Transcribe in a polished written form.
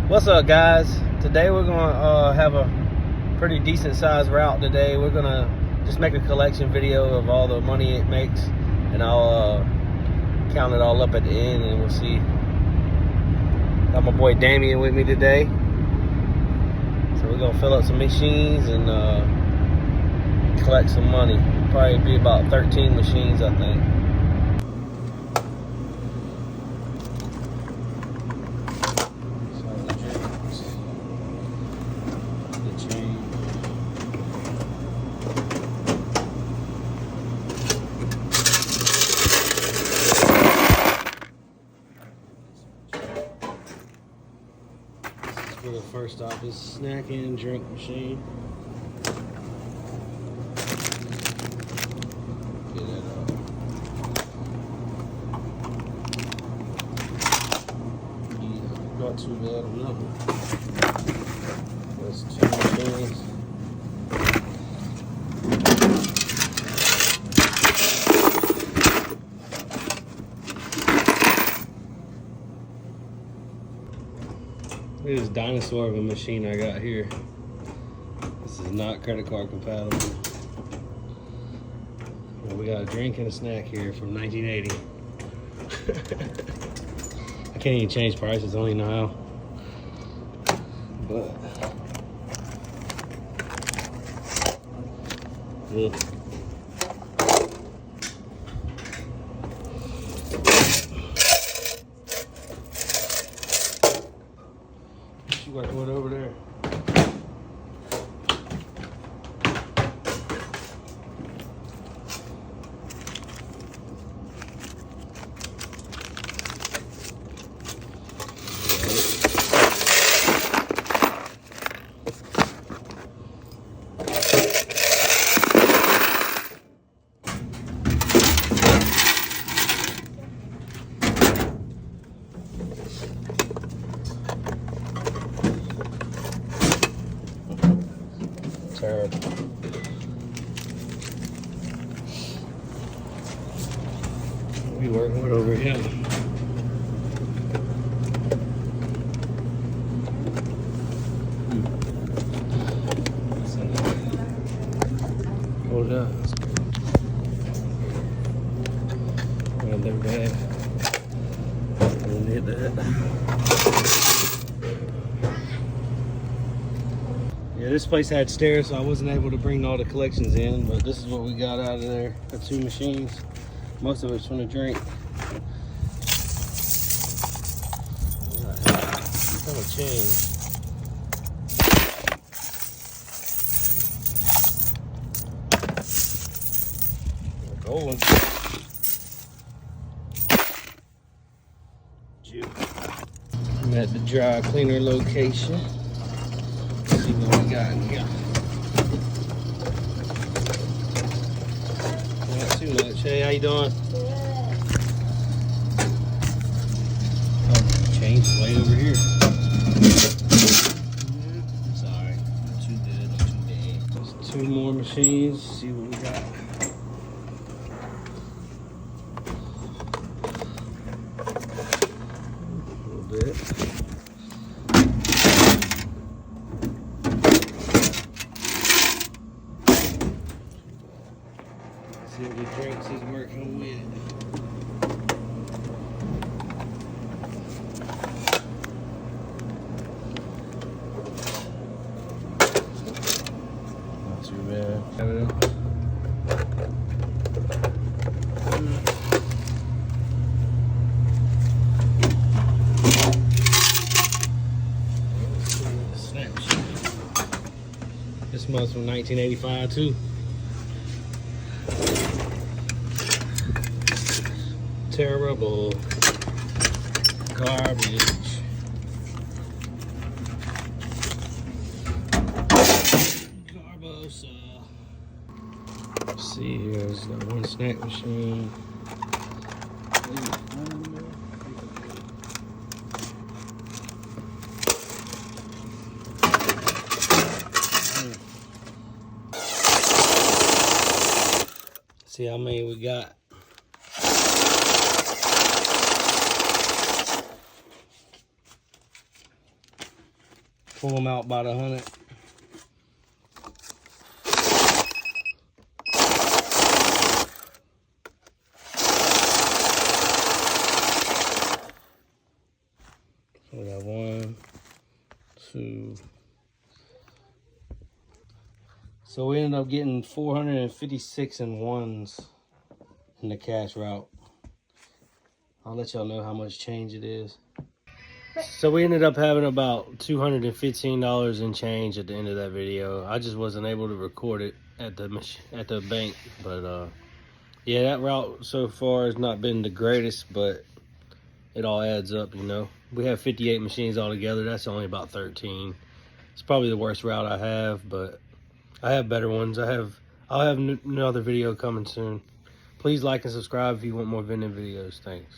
What's up, guys? Today we're gonna have a pretty decent sized route today. We're gonna just make a collection video of all the money it makes, and I'll count it all up at the end, and we'll see. Got my boy Damien with me today, so we're gonna fill up some machines and collect some money. Probably be about 13 machines, I think. For the first stop is snack and drink machine. Get it up. Yeah, not too bad on that one. That's two machines. Look at this dinosaur of a machine I got here. This is not credit card compatible. Well, we got a drink and a snack here from 1980. I can't even change prices, I don't even know how. But yeah. Working with over there. Terrible. We working with over here. Hold up. Well, they're bad. Didn't hit that. Yeah, this place had stairs, so I wasn't able to bring all the collections in, but this is what we got out of there. The two machines. Most of it's from the drink. Kind of change. Golden. I'm at the dry cleaner location. See what we got in here. Not too much. Hey, how you doing? Oh, change way over here. Sorry, not too good, not too bad. Just two more machines. See what we got. A little bit. See what the drinks is working with. Not too bad. This month's from 1985 too. Terrible garbage. Carbosa. Let's see here, there's got one snack machine. See how many we got. Pull them out by the 100. So we got 1, 2. So we ended up getting 456 in ones in the cash route. I'll let y'all know how much change it is. So we ended up having about $215 in change at the end of that video. I just wasn't able to record it at the bank, but yeah, that route so far has not been the greatest, but it all adds up, you know. We have 58 machines altogether. That's only about 13. It's probably the worst route I have, but I have better ones. I'll have another video coming soon. Please like and subscribe if you want more vending videos. Thanks.